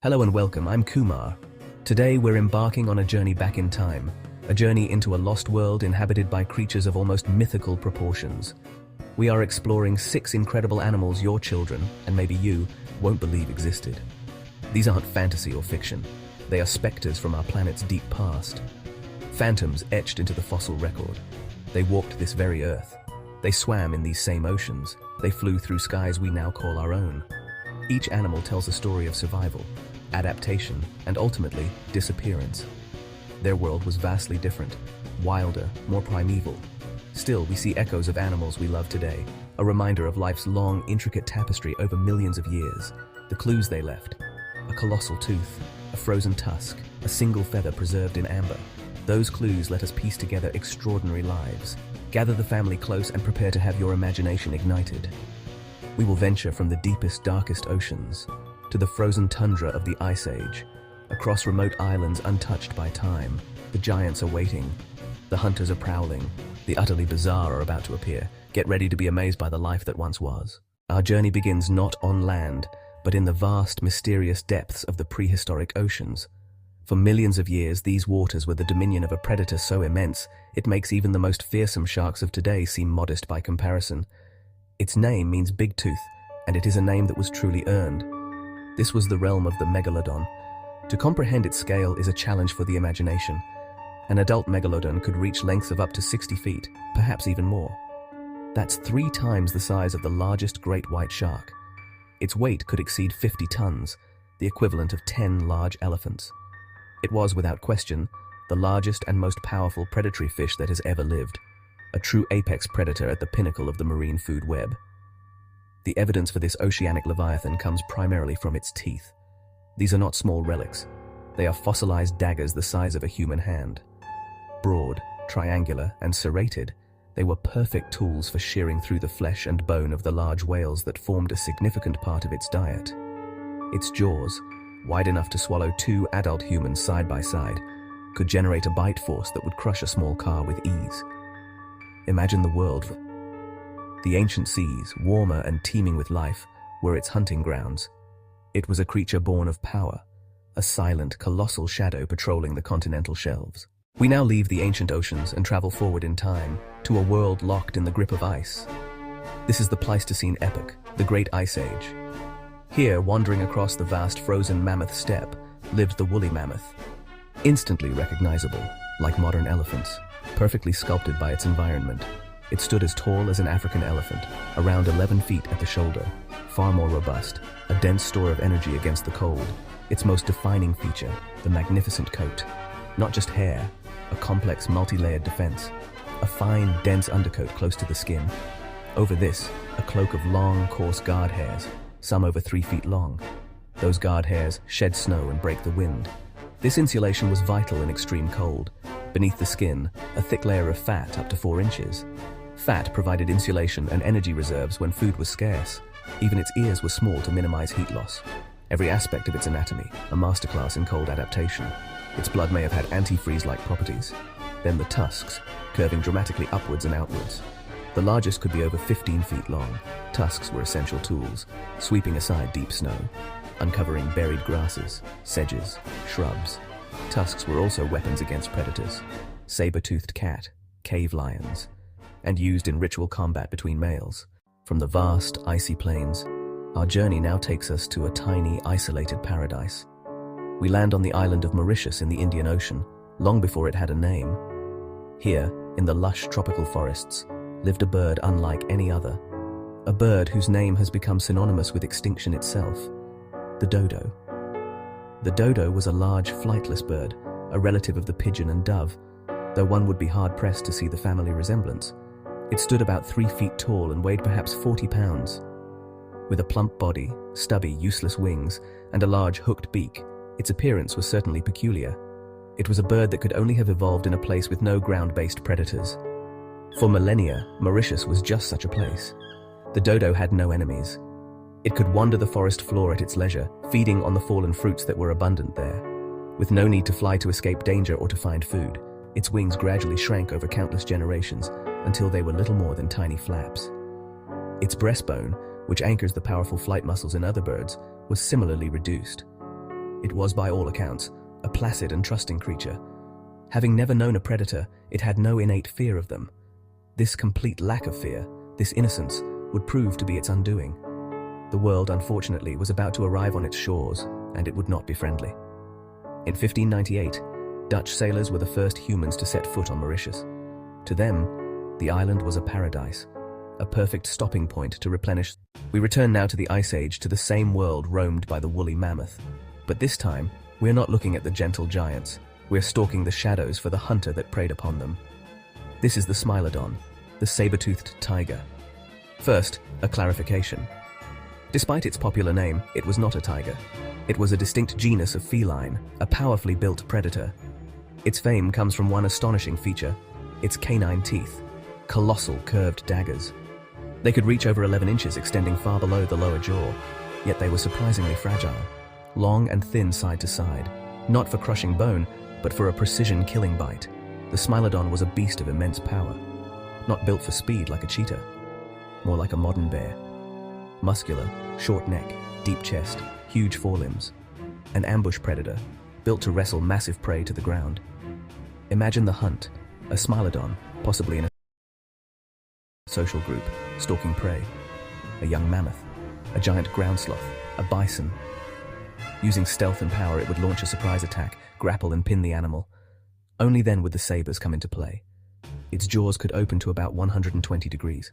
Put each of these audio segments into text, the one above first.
Hello and welcome, I'm Kumar. Today we're embarking on a journey back in time, a journey into a lost world inhabited by creatures of almost mythical proportions. We are exploring 6 incredible animals your children, and maybe you, won't believe existed. These aren't fantasy or fiction. They are specters from our planet's deep past. Phantoms etched into the fossil record. They walked this very Earth. They swam in these same oceans. They flew through skies we now call our own. Each animal tells a story of survival, adaptation, and ultimately, disappearance. Their world was vastly different, wilder, more primeval. Still, we see echoes of animals we love today, a reminder of life's long, intricate tapestry over millions of years. The clues they left: a colossal tooth, a frozen tusk, a single feather preserved in amber. Those clues let us piece together extraordinary lives. Gather the family close and prepare to have your imagination ignited. We will venture from the deepest, darkest oceans to the frozen tundra of the Ice Age, across remote islands untouched by time. The giants are waiting, the hunters are prowling, the utterly bizarre are about to appear. Get ready to be amazed by the life that once was. Our journey begins not on land, but in the vast, mysterious depths of the prehistoric oceans. For millions of years, these waters were the dominion of a predator so immense, it makes even the most fearsome sharks of today seem modest by comparison. Its name means big tooth, and it is a name that was truly earned. This was the realm of the Megalodon. To comprehend its scale is a challenge for the imagination. An adult Megalodon could reach lengths of up to 60 feet, perhaps even more. That's 3 times the size of the largest great white shark. Its weight could exceed 50 tons, the equivalent of 10 large elephants. It was, without question, the largest and most powerful predatory fish that has ever lived, a true apex predator at the pinnacle of the marine food web. The evidence for this oceanic leviathan comes primarily from its teeth. These are not small relics. They are fossilized daggers the size of a human hand. Broad, triangular, and serrated, they were perfect tools for shearing through the flesh and bone of the large whales that formed a significant part of its diet. Its jaws, wide enough to swallow 2 adult humans side by side, could generate a bite force that would crush a small car with ease. Imagine the world. The ancient seas, warmer and teeming with life, were its hunting grounds. It was a creature born of power, a silent, colossal shadow patrolling the continental shelves. We now leave the ancient oceans and travel forward in time to a world locked in the grip of ice. This is the Pleistocene epoch, the Great Ice Age. Here, wandering across the vast frozen mammoth steppe, lived the woolly mammoth. Instantly recognizable, like modern elephants, perfectly sculpted by its environment. It stood as tall as an African elephant, around 11 feet at the shoulder, far more robust, a dense store of energy against the cold. Its most defining feature, the magnificent coat. Not just hair, a complex multi-layered defense. A fine, dense undercoat close to the skin. Over this, a cloak of long, coarse guard hairs, some over 3 feet long. Those guard hairs shed snow and break the wind. This insulation was vital in extreme cold. Beneath the skin, a thick layer of fat up to 4 inches. Fat provided insulation and energy reserves when food was scarce. Even its ears were small to minimize heat loss. Every aspect of its anatomy, a masterclass in cold adaptation. Its blood may have had antifreeze-like properties. Then the tusks, curving dramatically upwards and outwards. The largest could be over 15 feet long. Tusks were essential tools, sweeping aside deep snow, uncovering buried grasses, sedges, shrubs. Tusks were also weapons against predators, saber-toothed cat, cave lions, and used in ritual combat between males. From the vast, icy plains, our journey now takes us to a tiny, isolated paradise. We land on the island of Mauritius in the Indian Ocean, long before it had a name. Here, in the lush tropical forests, lived a bird unlike any other. A bird whose name has become synonymous with extinction itself, the dodo. The dodo was a large, flightless bird, a relative of the pigeon and dove, though one would be hard-pressed to see the family resemblance. It stood about 3 feet tall and weighed perhaps 40 pounds. With a plump body, stubby, useless wings, and a large, hooked beak, its appearance was certainly peculiar. It was a bird that could only have evolved in a place with no ground-based predators. For millennia, Mauritius was just such a place. The dodo had no enemies. It could wander the forest floor at its leisure, feeding on the fallen fruits that were abundant there. With no need to fly to escape danger or to find food, its wings gradually shrank over countless generations until they were little more than tiny flaps. Its breastbone, which anchors the powerful flight muscles in other birds, was similarly reduced. It was, by all accounts, a placid and trusting creature. Having never known a predator, it had no innate fear of them. This complete lack of fear, this innocence, would prove to be its undoing. The world, unfortunately, was about to arrive on its shores, and it would not be friendly. In 1598, Dutch sailors were the first humans to set foot on Mauritius. To them, the island was a paradise, a perfect stopping point to replenish. We return now to the Ice Age, to the same world roamed by the woolly mammoth. But this time, we're not looking at the gentle giants. We're stalking the shadows for the hunter that preyed upon them. This is the Smilodon, the saber-toothed tiger. First, a clarification. Despite its popular name, it was not a tiger. It was a distinct genus of feline, a powerfully built predator. Its fame comes from one astonishing feature: its canine teeth, colossal curved daggers. They could reach over 11 inches, extending far below the lower jaw, yet they were surprisingly fragile, long and thin side to side, not for crushing bone, but for a precision killing bite. The Smilodon was a beast of immense power, not built for speed like a cheetah, more like a modern bear. Muscular, short neck, deep chest, huge forelimbs. An ambush predator, built to wrestle massive prey to the ground. Imagine the hunt, a Smilodon, possibly in a social group, stalking prey. A young mammoth, a giant ground sloth, a bison. Using stealth and power, it would launch a surprise attack, grapple and pin the animal. Only then would the sabers come into play. Its jaws could open to about 120 degrees,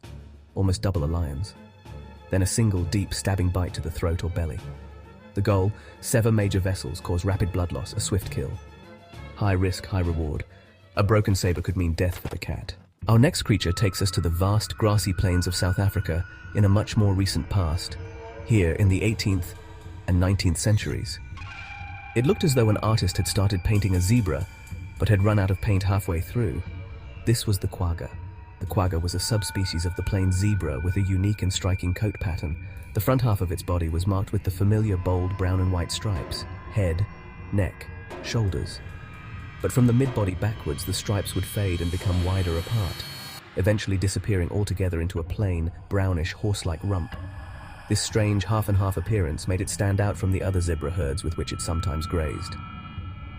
almost double a lion's. Then a single deep stabbing bite to the throat or belly. The goal: sever major vessels, cause rapid blood loss, a swift kill. High risk, high reward. A broken saber could mean death for the cat. Our next creature takes us to the vast grassy plains of South Africa in a much more recent past, here in the 18th and 19th centuries. It looked as though an artist had started painting a zebra, but had run out of paint halfway through. This was the quagga. The quagga was a subspecies of the plain zebra with a unique and striking coat pattern. The front half of its body was marked with the familiar bold brown and white stripes: head, neck, shoulders. But from the mid-body backwards, the stripes would fade and become wider apart, eventually disappearing altogether into a plain, brownish, horse-like rump. This strange half-and-half appearance made it stand out from the other zebra herds with which it sometimes grazed.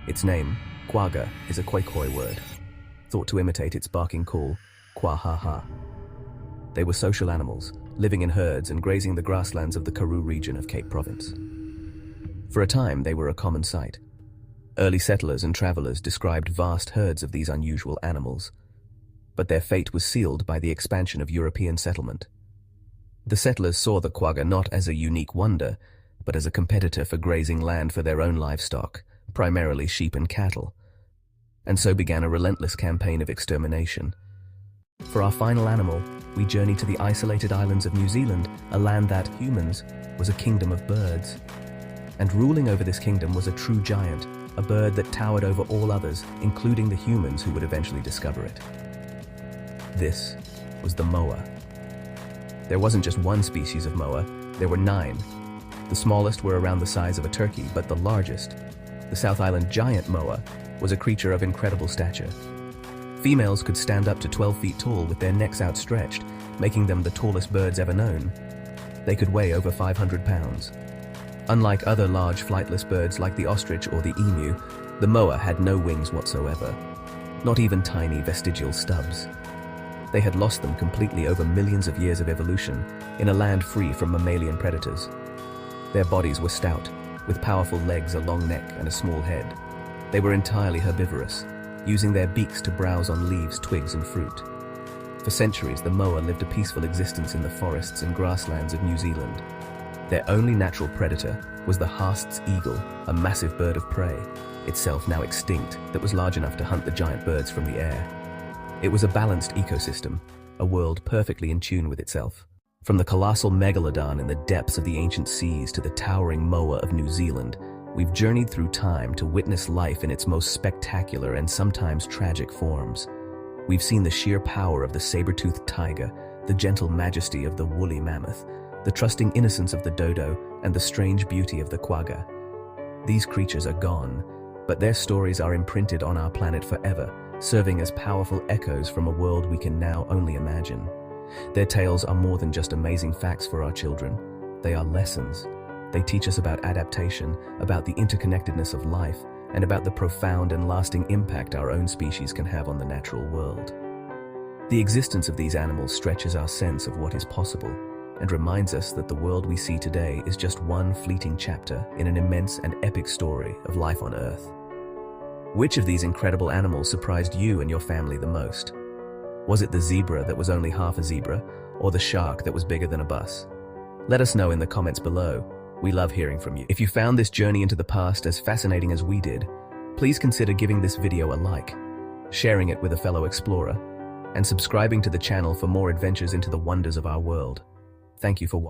Its name, quagga, is a Khoikhoi word, thought to imitate its barking call, kwa-ha-ha. They were social animals, living in herds and grazing the grasslands of the Karoo region of Cape Province. For a time, they were a common sight. Early settlers and travelers described vast herds of these unusual animals, but their fate was sealed by the expansion of European settlement. The settlers saw the quagga not as a unique wonder, but as a competitor for grazing land for their own livestock, primarily sheep and cattle, and so began a relentless campaign of extermination. For our final animal, we journey to the isolated islands of New Zealand, a land that, humans, was a kingdom of birds. And ruling over this kingdom was a true giant, a bird that towered over all others, including the humans who would eventually discover it. This was the moa. There wasn't just one species of moa, there were 9. The smallest were around the size of a turkey, but the largest, the South Island giant moa, was a creature of incredible stature. Females could stand up to 12 feet tall with their necks outstretched, making them the tallest birds ever known. They could weigh over 500 pounds. Unlike other large flightless birds like the ostrich or the emu, the moa had no wings whatsoever, not even tiny vestigial stubs. They had lost them completely over millions of years of evolution in a land free from mammalian predators. Their bodies were stout, with powerful legs, a long neck, and a small head. They were entirely herbivorous, using their beaks to browse on leaves, twigs, and fruit. For centuries, the moa lived a peaceful existence in the forests and grasslands of New Zealand. Their only natural predator was the Haast's eagle, a massive bird of prey, itself now extinct, that was large enough to hunt the giant birds from the air. It was a balanced ecosystem, a world perfectly in tune with itself. From the colossal Megalodon in the depths of the ancient seas to the towering moa of New Zealand, we've journeyed through time to witness life in its most spectacular and sometimes tragic forms. We've seen the sheer power of the saber-toothed tiger, the gentle majesty of the woolly mammoth, the trusting innocence of the dodo, and the strange beauty of the quagga. These creatures are gone, but their stories are imprinted on our planet forever, serving as powerful echoes from a world we can now only imagine. Their tales are more than just amazing facts for our children. They are lessons They teach us about adaptation, about the interconnectedness of life, and about the profound and lasting impact our own species can have on the natural world. The existence of these animals stretches our sense of what is possible and reminds us that the world we see today is just one fleeting chapter in an immense and epic story of life on Earth. Which of these incredible animals surprised you and your family the most? Was it the zebra that was only half a zebra, or the shark that was bigger than a bus? Let us know in the comments below. We love hearing from you. If you found this journey into the past as fascinating as we did, please consider giving this video a like, sharing it with a fellow explorer, and subscribing to the channel for more adventures into the wonders of our world. Thank you for watching.